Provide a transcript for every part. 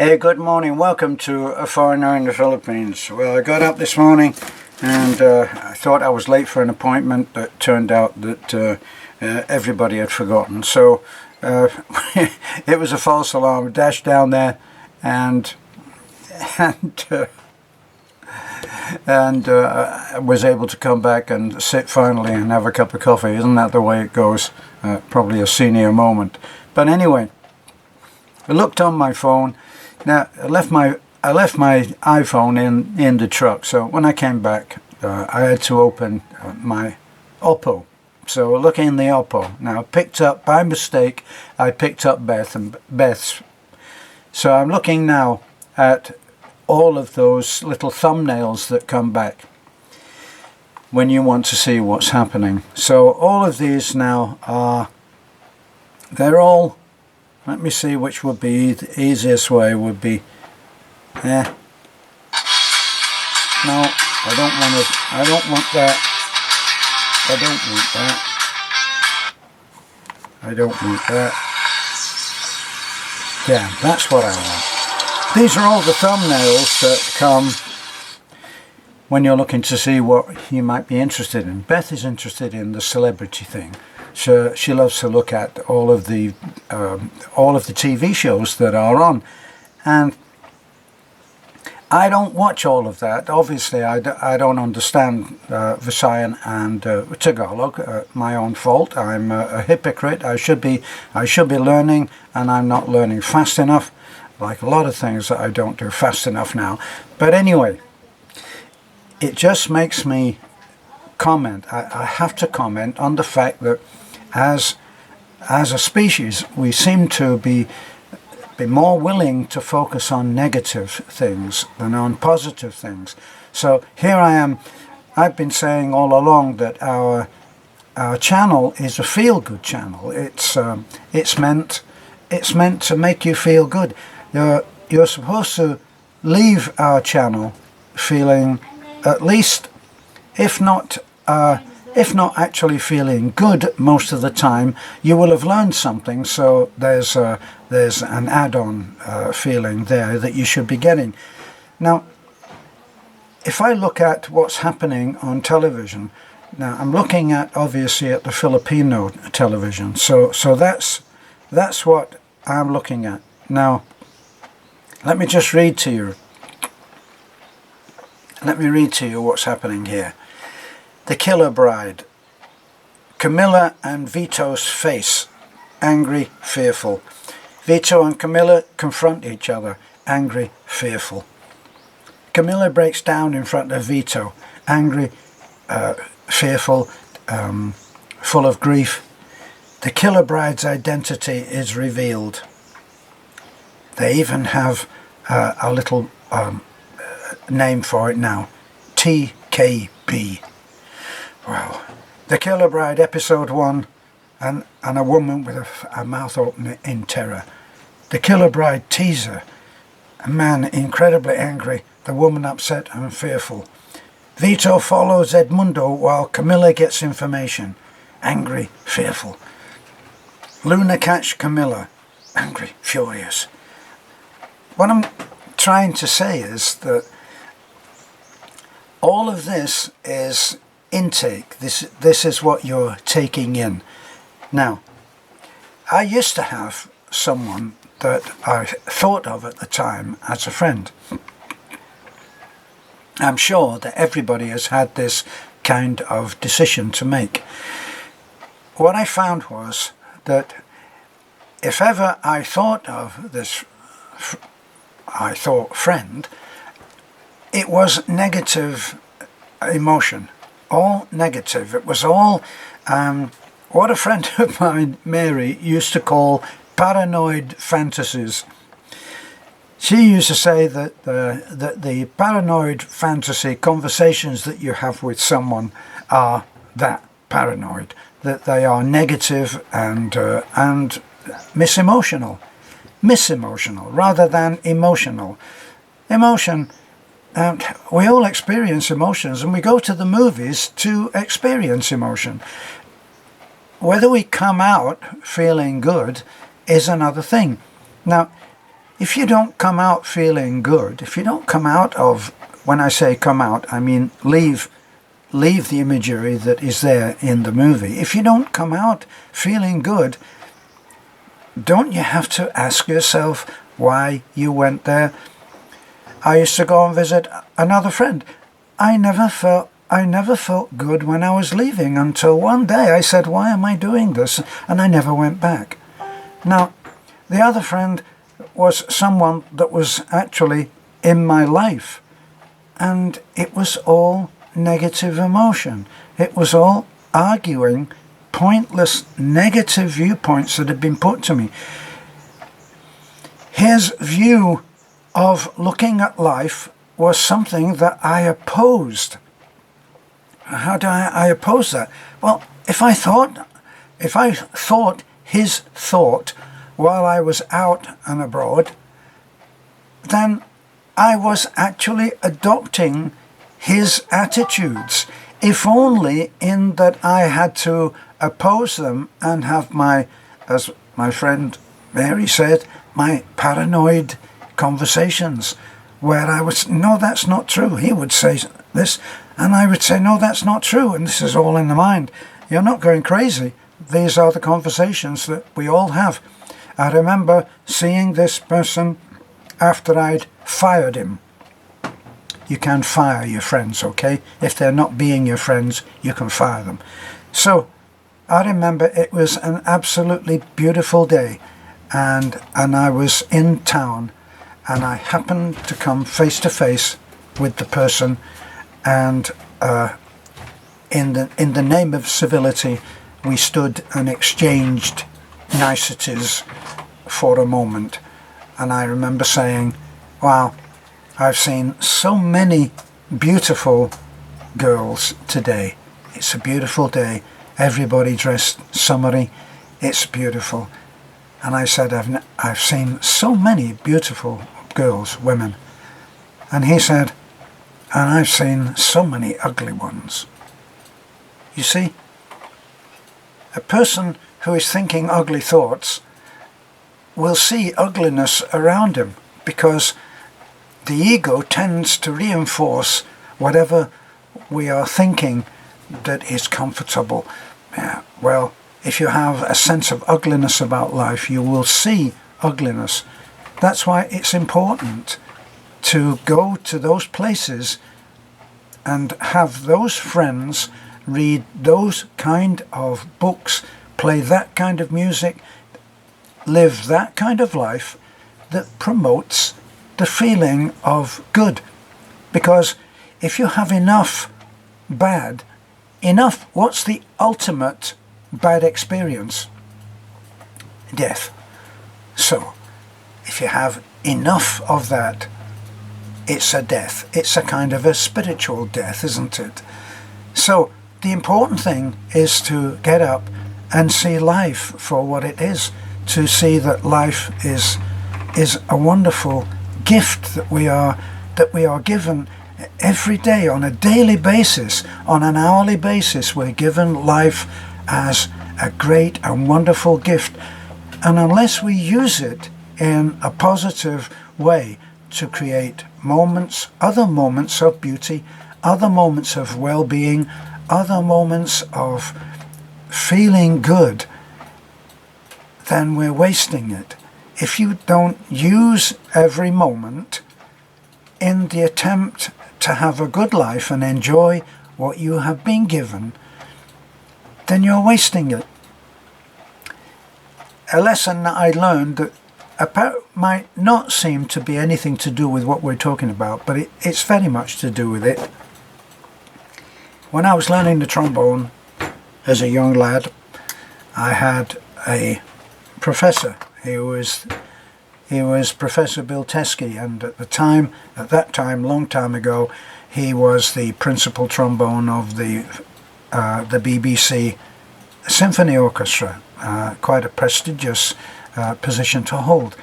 Hey, good morning. Welcome to A Foreigner in the Philippines. Well, I got up this morning and I thought I was late for an appointment, but turned out that everybody had forgotten. So it was a false alarm. I dashed down there and I was able to come back and sit finally and have a cup of coffee. Isn't that the way it goes? Probably a senior moment. But anyway, I looked on my phone. Now I left my iPhone in the truck, so when I came back I had to open my Oppo. So look in the Oppo. Now picked up by mistake. I picked up Beth's. So I'm looking now at all of those little thumbnails that come back when you want to see what's happening. So all of these now are, they're all, let me see which would be the easiest way. Would be no, I don't want that. Yeah, that's what I want. These are all the thumbnails that come when you're looking to see what you might be interested in. Beth is interested in the celebrity thing. So she loves to look at all of the TV shows that are on, and I don't watch all of that. Obviously, I don't understand Visayan and Tagalog. My own fault. I'm a hypocrite. I should be learning, and I'm not learning fast enough. Like a lot of things that I don't do fast enough now. But anyway, it just makes me comment. I have to comment on the fact that as a species we seem to be more willing to focus on negative things than on positive things. So here I am. I've been saying all along that our channel is a feel-good channel. It's meant to make you feel good. You're supposed to leave our channel feeling, at least, if not actually feeling good most of the time, you will have learned something. So there's an add-on feeling there that you should be getting. Now, if I look at what's happening on television, now I'm looking at obviously at the Filipino television. So that's what I'm looking at. Now, let me just read to you. Let me read to you what's happening here. The Killer Bride. Camilla and Vito's face, angry, fearful. Vito and Camilla confront each other, angry, fearful. Camilla breaks down in front of Vito, angry, fearful, full of grief. The Killer Bride's identity is revealed. They even have a little name for it now, TKB. Wow. The Killer Bride, episode 1, and a woman with a mouth open in terror. The Killer Bride teaser, a man incredibly angry, the woman upset and fearful. Vito follows Edmundo while Camilla gets information, angry, fearful. Luna catch Camilla, angry, furious. What I'm trying to say is that all of this is intake. This is what you're taking in. Now, I used to have someone that I thought of at the time as a friend. I'm sure that everybody has had this kind of decision to make. What I found was that if ever I thought of this friend, it was negative emotion. All negative. It was all what a friend of mine, Mary, used to call paranoid fantasies. She used to say that the paranoid fantasy conversations that you have with someone are that paranoid, that they are negative and misemotional rather than emotional. Emotion. We all experience emotions, and we go to the movies to experience emotion. Whether we come out feeling good is another thing. Now, if you don't come out feeling good, if you don't come out of, when I say come out, I mean leave the imagery that is there in the movie. If you don't come out feeling good, don't you have to ask yourself why you went there? I used to go and visit another friend. I never felt good when I was leaving until one day I said, why am I doing this? And I never went back. Now, the other friend was someone that was actually in my life, and it was all negative emotion. It was all arguing pointless negative viewpoints that had been put to me. His view of looking at life was something that I opposed. How do I oppose that? Well, if I thought his thought while I was out and abroad, then I was actually adopting his attitudes, if only in that I had to oppose them and have my, as my friend Mary said, my paranoid conversations where I would say, no, that's not true. He would say this, and I would say, no, that's not true, and this is all in the mind. You're not going crazy. These are the conversations that we all have. I remember seeing this person after I'd fired him. You can fire your friends, okay? If they're not being your friends, you can fire them. So I remember it was an absolutely beautiful day, and I was in town, and I happened to come face to face with the person, and in the name of civility, we stood and exchanged niceties for a moment. And I remember saying, wow, I've seen so many beautiful girls today. It's a beautiful day. Everybody dressed summery. It's beautiful. And I said, I've seen so many beautiful girls, women. And he said, and I've seen so many ugly ones. You see, a person who is thinking ugly thoughts will see ugliness around him, because the ego tends to reinforce whatever we are thinking that is comfortable. Well, if you have a sense of ugliness about life, you will see ugliness. That's why it's important to go to those places and have those friends, read those kind of books, play that kind of music, live that kind of life that promotes the feeling of good. Because if you have enough bad, what's the ultimate bad experience? Death. So if you have enough of that, it's a death. It's a kind of a spiritual death, isn't it? So the important thing is to get up and see life for what it is, to see that life is a wonderful gift that we are given every day, on a daily basis, on an hourly basis. We're given life as a great and wonderful gift, and unless we use it in a positive way to create moments, other moments of beauty, other moments of well-being, other moments of feeling good, then we're wasting it. If you don't use every moment in the attempt to have a good life and enjoy what you have been given, then you're wasting it. A lesson that I learned that might not seem to be anything to do with what we're talking about, but it's very much to do with it. When I was learning the trombone as a young lad, I had a professor. He was Professor Bill Teskey, and at that time, long time ago, he was the principal trombone of the BBC Symphony Orchestra, quite a prestigious position to hold.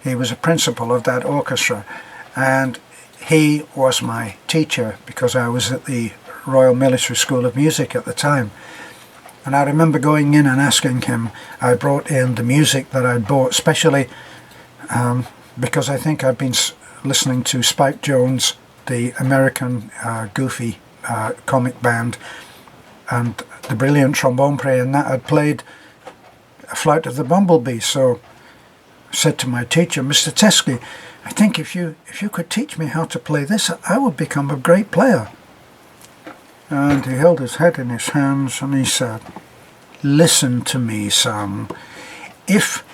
He was a principal of that orchestra, and he was my teacher because I was at the Royal Military School of Music at the time. And I remember going in and asking him, I brought in the music that I'd bought, especially because I think I've been listening to Spike Jones, the American goofy comic band, and the brilliant trombone player, and that had played A Flight of the Bumblebee. So I said to my teacher, Mr. Teskey, I think if you could teach me how to play this, I would become a great player. And he held his head in his hands and he said, listen to me, son. If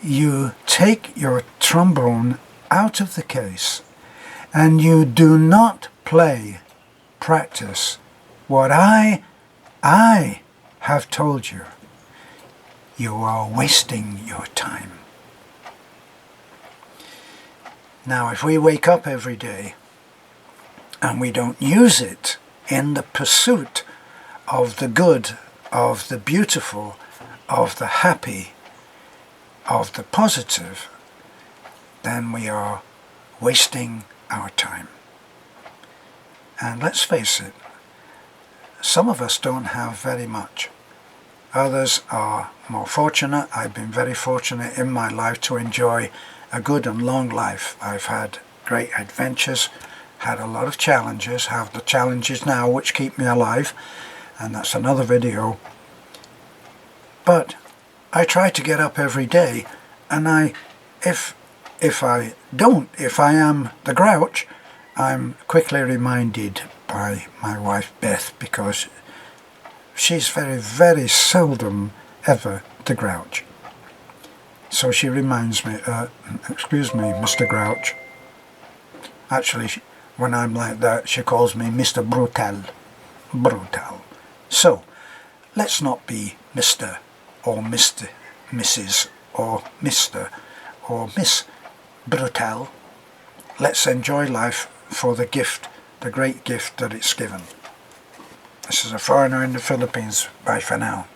you take your trombone out of the case and you do not practice what I have told you, you are wasting your time. Now, if we wake up every day and we don't use it in the pursuit of the good, of the beautiful, of the happy, of the positive, then we are wasting our time. And let's face it, some of us don't have very much. Others are more fortunate. I've been very fortunate in my life to enjoy a good and long life. I've had great adventures, had a lot of challenges, have the challenges now which keep me alive, and that's another video. But I try to get up every day, and if I am the grouch, I'm quickly reminded by my wife Beth, because she's very, very seldom ever the grouch. So she reminds me, excuse me, Mr. Grouch. Actually, when I'm like that, she calls me Mr. Brutal. Brutal. So, let's not be Mr. or Mr. Mrs. or Mr. or Miss Brutal. Let's enjoy life for the gift, the great gift that it's given. This is a foreigner in the Philippines. Bye for now.